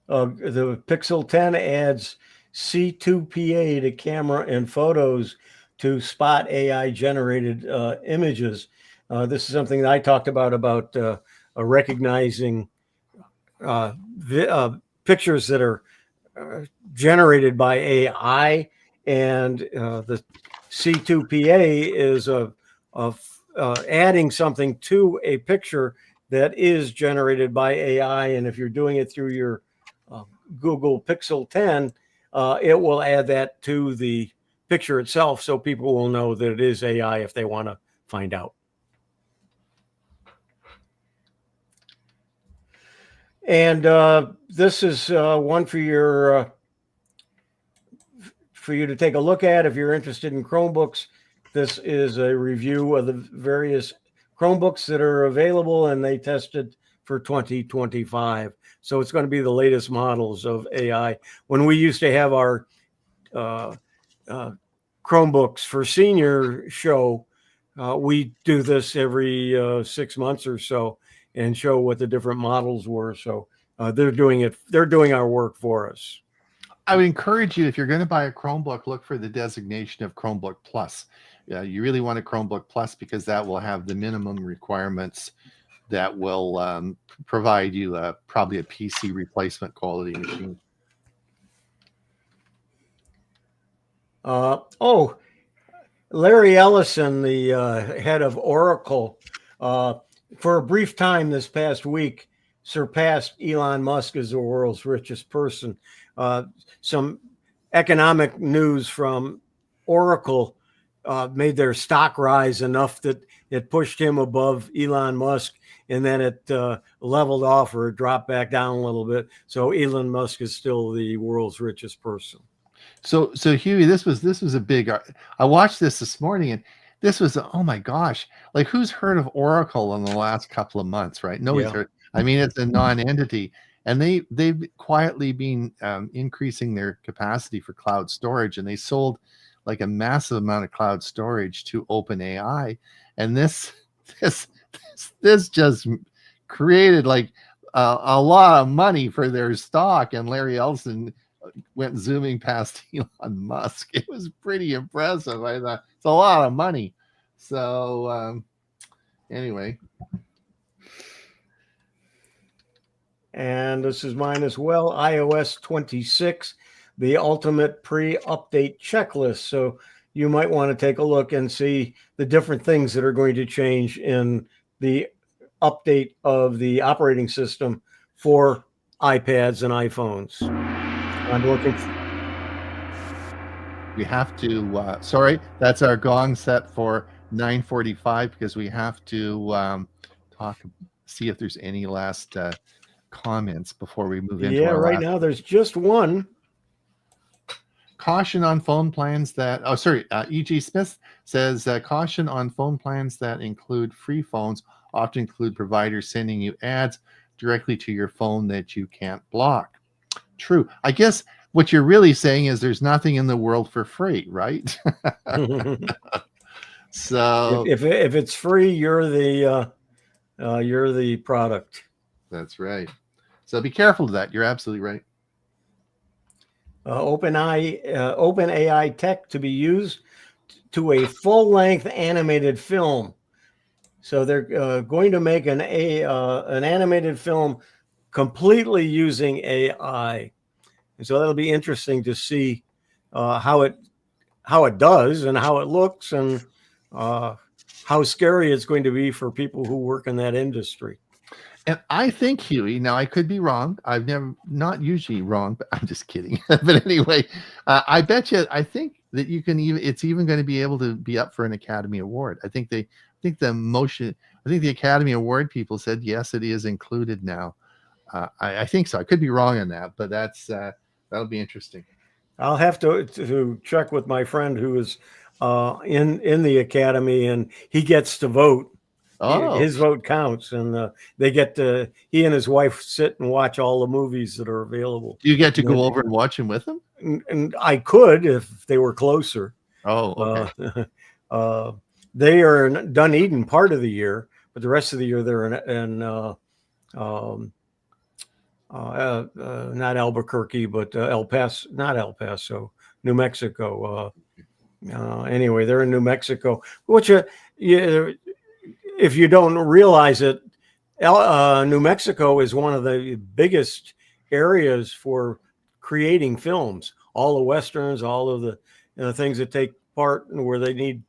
The Pixel 10 adds C2PA to camera and photos to spot AI generated images. This is something that I talked about recognizing pictures that are generated by AI, and the C2PA is adding something to a picture that is generated by AI. And if you're doing it through your Google Pixel 10, it will add that to the picture itself, so people will know that it is AI if they want to find out. And this is one for your for you to take a look at if you're interested in Chromebooks. This is a review of the various Chromebooks that are available, and they tested for 2025. So it's going to be the latest models of AI. When we used to have our Chromebooks for senior show, we do this every 6 months or so and show what the different models were. So they're doing it. They're doing our work for us. I would encourage you, if you're going to buy a Chromebook, look for the designation of Chromebook Plus. You really want a Chromebook Plus because that will have the minimum requirements that will provide you probably a PC replacement quality machine. Larry Ellison, the head of Oracle, for a brief time this past week, surpassed Elon Musk as the world's richest person. Some economic news from Oracle made their stock rise enough that it pushed him above Elon Musk, and then it leveled off or dropped back down a little bit. So Elon Musk is still the world's richest person. So Huey, this was a big. I watched this morning, and this was, oh my gosh, like who's heard of Oracle in the last couple of months, right? Nobody's heard. I mean, it's a non-entity, and they've quietly been increasing their capacity for cloud storage, and they sold like a massive amount of cloud storage to OpenAI, and this just created like a lot of money for their stock, and Larry Ellison went zooming past Elon Musk. It was pretty impressive. I thought it's a lot of money. So anyway. And this is mine as well. iOS 26, the ultimate pre-update checklist. So you might want to take a look and see the different things that are going to change in the update of the operating system for iPads and iPhones. I'm looking for... We have to, sorry, that's our gong set for 9:45 because we have to see if there's any last comments before we move into our right now there's just one. Caution on phone plans that, E.G. Smith says, caution on phone plans that include free phones often include providers sending you ads directly to your phone that you can't block. True. I guess what you're really saying is there's nothing in the world for free, right? So if it's free, you're the product. That's right. So be careful of that. You're absolutely right. OpenAI tech to be used to a full-length animated film. So they're going to make an animated film completely using AI, and so that'll be interesting to see how it does and how it looks, and how scary it's going to be for people who work in that industry. And I think, Huey, now I could be wrong. I've never, not usually wrong, but I'm just kidding. But anyway, I bet you, I think that you can even, it's even going to be able to be up for an Academy Award. I think the Academy Award people said, yes, it is included now. I think so. I could be wrong on that, but that'll be interesting. I'll have to check with my friend who is in the Academy, and he gets to vote. Oh, His vote counts, and they get to, he and his wife sit and watch all the movies that are available. do you get to go over and watch them with them? And I could if they were closer. Oh, okay. They are in Dunedin part of the year, but the rest of the year they're in not Albuquerque, but not El Paso, New Mexico. Anyway, they're in New Mexico, which if you don't realize it, New Mexico is one of the biggest areas for creating films. All the westerns, all of the things that take part where they need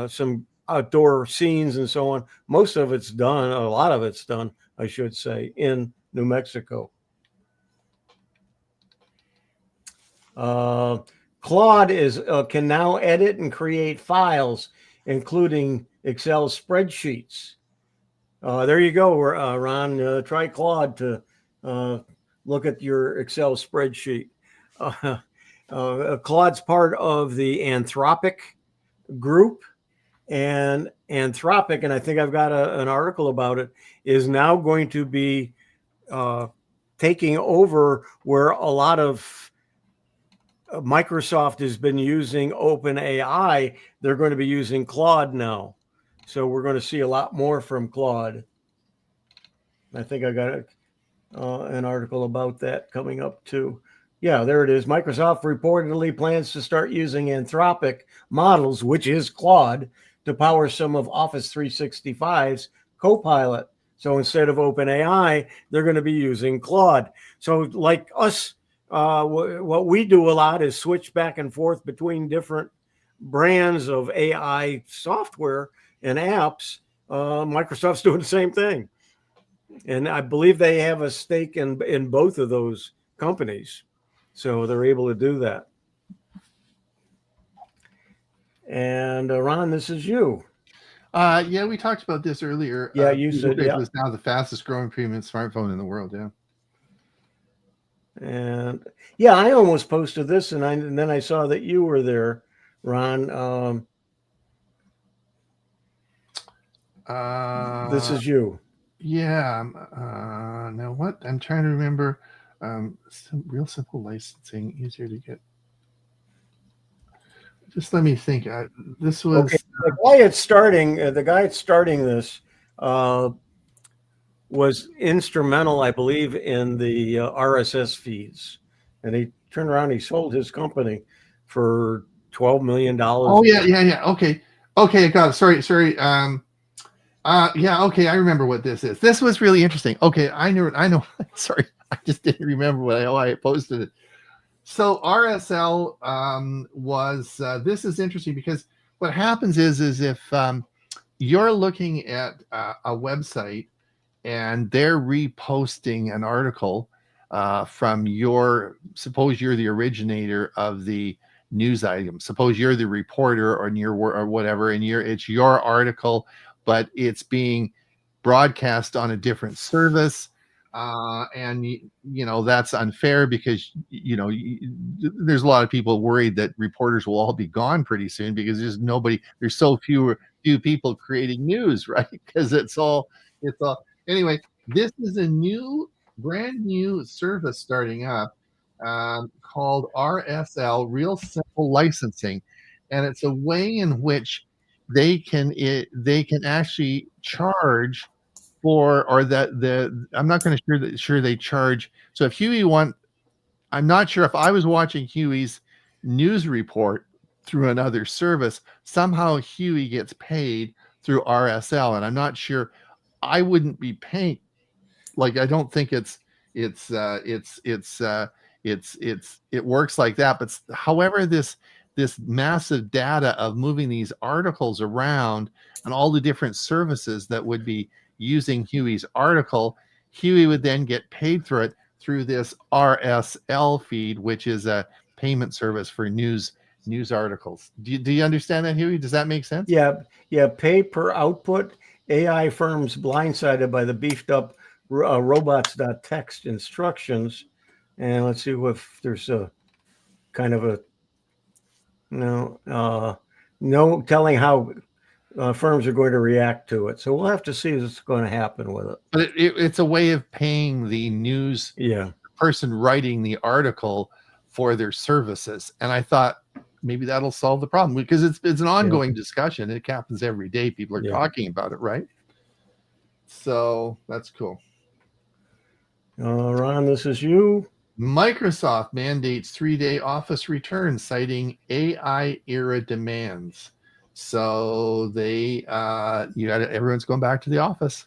some outdoor scenes and so on. Most of it's done, a lot of it's done, I should say, in New Mexico. Claude can now edit and create files, including Excel spreadsheets. There you go, Ron. Try Claude to look at your Excel spreadsheet. Claude's part of the Anthropic group, and Anthropic, and I think I've got an article about it, is now going to be taking over where a lot of Microsoft has been using OpenAI. They're going to be using Claude now. So we're going to see a lot more from Claude. I think I got an article about that coming up too. Yeah, there it is. Microsoft reportedly plans to start using Anthropic models, which is Claude, to power some of Office 365's Copilot. So instead of OpenAI, they're going to be using Claude. So like us, what we do a lot is switch back and forth between different brands of AI software and apps. Microsoft's doing the same thing. And I believe they have a stake in both of those companies. So they're able to do that. And Ron, this is you. Yeah, we talked about this earlier. Yeah, you said it was now the fastest growing premium smartphone in the world. Yeah. And yeah, I almost posted this, and then I saw that you were there, Ron. This is you. Yeah. Now what? I'm trying to remember. Some real simple licensing, easier to get. Just let me think. This was okay. The guy that's starting this was instrumental, I believe, in the RSS feeds, and he turned around. He sold his company for $12 million. Oh yeah. Okay, I got it. Sorry. Yeah. Okay, I remember what this is. This was really interesting. Okay, I know. Sorry, I just didn't remember why I posted it. So RSL was. This is interesting because what happens is if you're looking at a website and they're reposting an article from suppose you're the originator of the news item, suppose you're the reporter or whatever, and it's your article, but it's being broadcast on a different service, and that's unfair because there's a lot of people worried that reporters will all be gone pretty soon because there's so few people creating news, right? Because it's all anyway. This is a brand new service starting up called RSL, Real Simple Licensing, and it's a way in which they can actually charge or that I'm not going to sure they charge. So if Huey I'm not sure if I was watching Huey's news report through another service, somehow Huey gets paid through RSL, and I'm not sure. I wouldn't be paying. Like, I don't think it works like that. But however, this massive data of moving these articles around and all the different services that would be using Huey's article, Huey would then get paid for it through this RSL feed, which is a payment service for news articles. Do you understand that, Huey? Does that make sense? Yeah. Pay per output. AI firms blindsided by the beefed up robots.txt instructions. And let's see if there's a kind of a no telling how firms are going to react to it. So we'll have to see what's going to happen with it. But it's a way of paying the news person writing the article for their services. And I thought maybe that'll solve the problem, because it's an ongoing discussion. It happens every day. People are talking about it, right? So that's cool. Ron, this is you. Microsoft mandates 3-day office return, citing AI era demands. So everyone's going back to the office.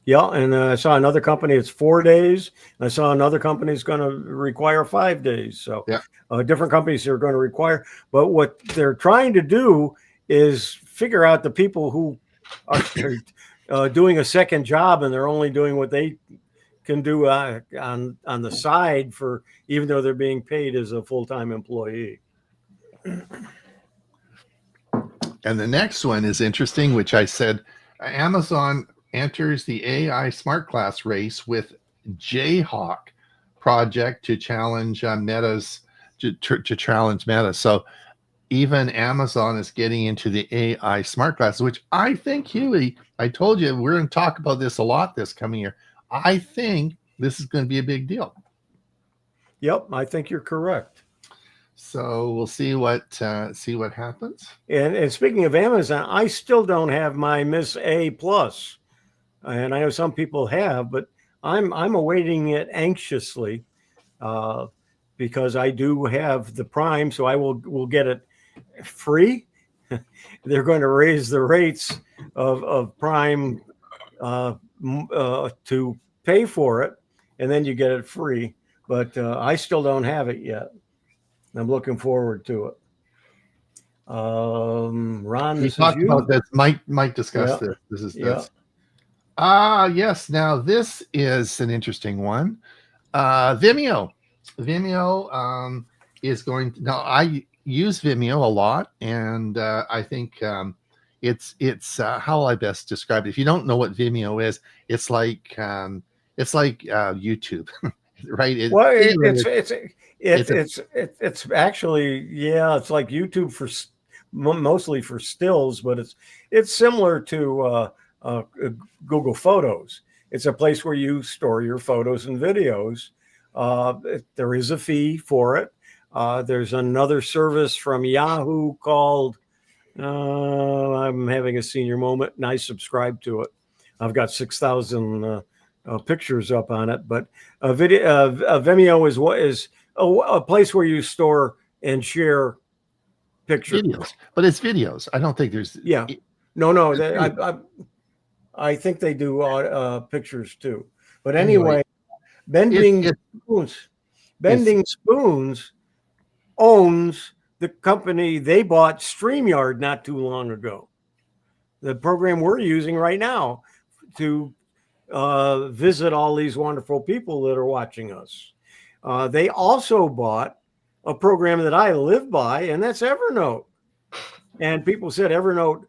Yeah, and I saw another company, it's 4 days. I saw another company is going to require 5 days. So different companies are going to require. But what they're trying to do is figure out the people who are doing a second job, and they're only doing what they can do on the side, for even though they're being paid as a full-time employee. And the next one is interesting, which I said, Amazon enters the AI smart glass race with Jayhawk project to challenge Meta's to challenge Meta. So even Amazon is getting into the AI smart glasses, which I think, Huey, I told you we're going to talk about this a lot this coming year. I think this is going to be a big deal. Yep, I think you're correct. So we'll see what happens. And speaking of Amazon, I still don't have my Miss A Plus, and I know some people have, but I'm awaiting it anxiously because I do have the Prime, so I will get it free. They're going to raise the rates of Prime to pay for it, and then you get it free. But I still don't have it yet. I'm looking forward to it. Ron, we talked about this. Mike discussed this. This is this. Yes. Now this is an interesting one. Vimeo. Vimeo is going to, now I use Vimeo a lot, and I think it's how will I best describe it? If you don't know what Vimeo is, it's like YouTube, right? It's actually, it's like YouTube for mostly for stills, but it's similar to Google Photos. It's a place where you store your photos and videos. There is a fee for it. There's another service from Yahoo called, I'm having a senior moment, and I subscribe to it. I've got 6,000 pictures up on it, but Vimeo is a place where you store and share pictures. Videos, but it's videos. I don't think there's. No. I think they do pictures too. But anyway, Bending Spoons owns the company. They bought StreamYard not too long ago. The program we're using right now to visit all these wonderful people that are watching us. They also bought a program that I live by, and that's Evernote. And people said Evernote,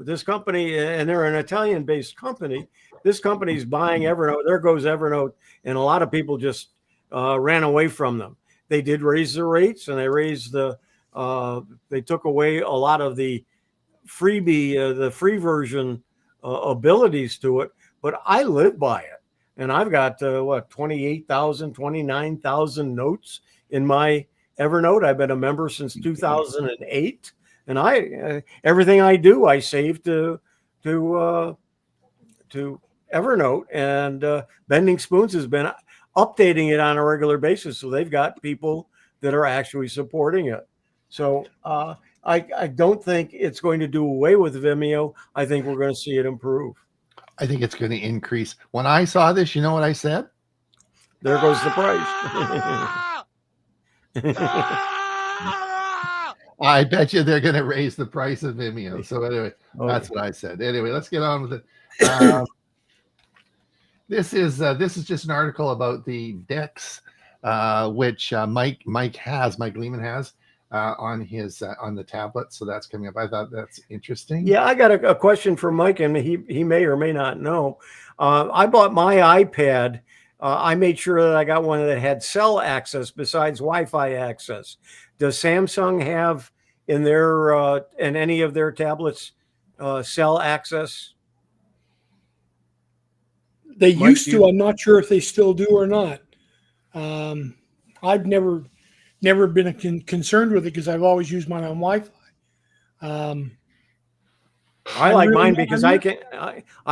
this company, and they're an Italian-based company. This company's buying Evernote. There goes Evernote. And a lot of people just ran away from them. They did raise the rates, and they took away a lot of the freebie, the free version abilities to it. But I live by it. And I've got 28,000, 29,000 notes in my Evernote. I've been a member since 2008, and everything I do, I save to to Evernote, and Bending Spoons has been updating it on a regular basis. So they've got people that are actually supporting it. So I don't think it's going to do away with Vimeo. I think we're going to see it improve. I think it's going to increase. When I saw this, you know what I said? There goes the price. I bet you they're going to raise the price of Vimeo. So anyway, that's what I said. Anyway, let's get on with it. This is just an article about the decks, which Mike Lehman has on his on the tablet. So that's coming up. I thought that's interesting. Yeah, I got a question for Mike, and he may or may not know. I bought my iPad. I made sure that I got one that had cell access besides Wi-Fi access. Does Samsung have in their in any of their tablets cell access? They used to. I'm not sure if they still do or not. I've never been concerned with it because I've always used mine on Wi-Fi. I like mine because I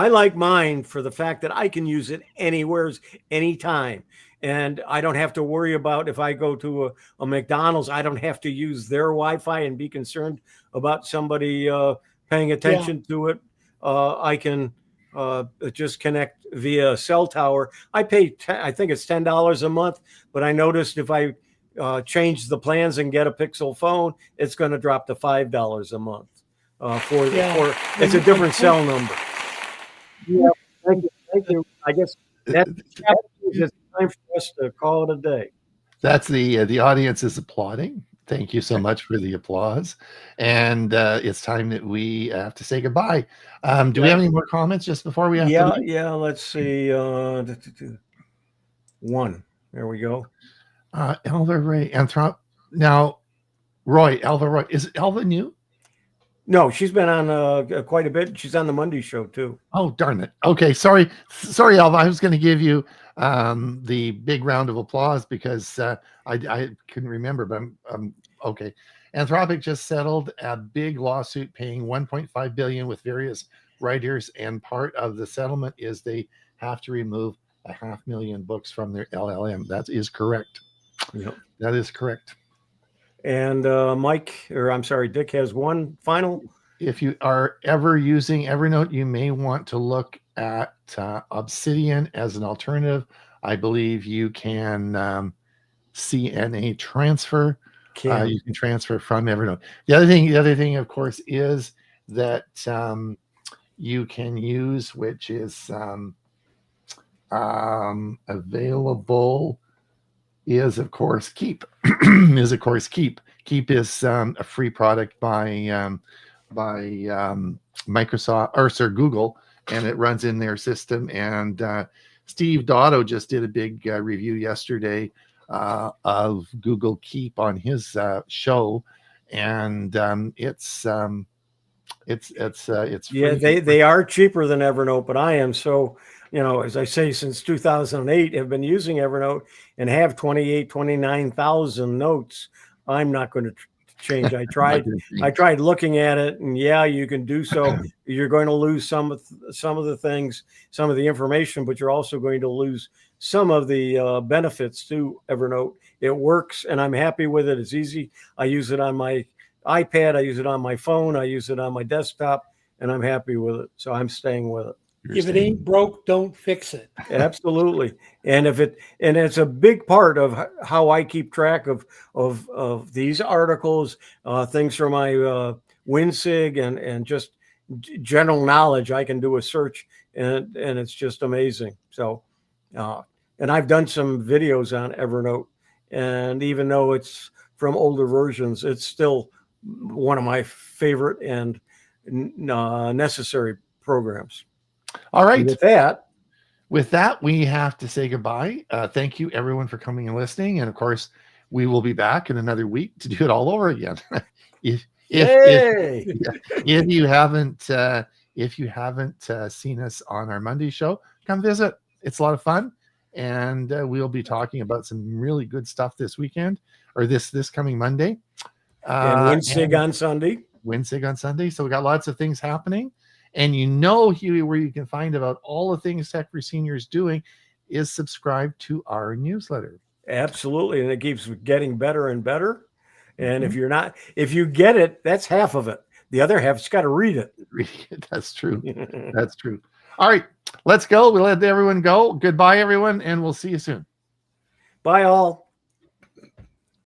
like mine for the fact that I can use it anywhere, anytime. And I don't have to worry about if I go to a McDonald's, I don't have to use their Wi-Fi and be concerned about somebody paying attention to it. I can just connect via cell tower. I pay, I think it's $10 a month, but I noticed if I change the plans and get a Pixel phone, it's going to drop to $5 a month. It's a different cell number. Yeah, thank you. I guess that's time for us to call it a day. That's the audience is applauding. Thank you so much for the applause. And it's time that we have to say goodbye. Do we have any more comments just before we have to leave? Yeah, let's see. One. There we go. Elva Ray Anthrop. Now, Elva Roy. Is Elva new? No, she's been on quite a bit. She's on the Monday show too. Oh, darn it. Okay, sorry, Elva. I was going to give you the big round of applause because I couldn't remember, but I'm okay. Anthropic just settled a big lawsuit paying $1.5 billion with various writers, and part of the settlement is they have to remove 500,000 books from their LLM. That is correct. Yep. That is correct. And Dick has one final. If you are ever using Evernote, you may want to look at Obsidian as an alternative. I believe you can CNA transfer. You can transfer from Evernote. The other thing, of course, is that you can use, which is available, is of course Keep. Keep is a free product by Microsoft or Google, and it runs in their system. And Steve Dotto just did a big review yesterday of Google Keep on his show, and it's free. Yeah, they are cheaper than Evernote, but I am so, as I say, since 2008, have been using Evernote and have 29,000 notes. I'm not going to change. I tried looking at it, and you can do so. You're going to lose some of the things, some of the information, but you're also going to lose some of the benefits to Evernote. It works, and I'm happy with it. It's easy. I use it on my iPad. I use it on my phone. I use it on my desktop, and I'm happy with it. So I'm staying with it. If it ain't broke, don't fix it. Absolutely. And it's a big part of how I keep track of these articles, things from my WinSig and just general knowledge. I can do a search and it's just amazing. So, and I've done some videos on Evernote, and even though it's from older versions, it's still one of my favorite and necessary programs. All right. And with that, we have to say goodbye. Thank you, everyone, for coming and listening. And of course, we will be back in another week to do it all over again. if you haven't seen us on our Monday show, come visit. It's a lot of fun, and we'll be talking about some really good stuff this weekend or this coming Monday. And WinSig on Sunday. WinSig on Sunday. So we got lots of things happening. And you know, Huey, where you can find about all the things Tech for Seniors doing is subscribe to our newsletter. Absolutely. And it keeps getting better and better. And Mhm. if you get it, that's half of it. The other half's got to read it. That's true. That's true. All right, let's go. We'll let everyone go. Goodbye, everyone, and we'll see you soon. Bye, all.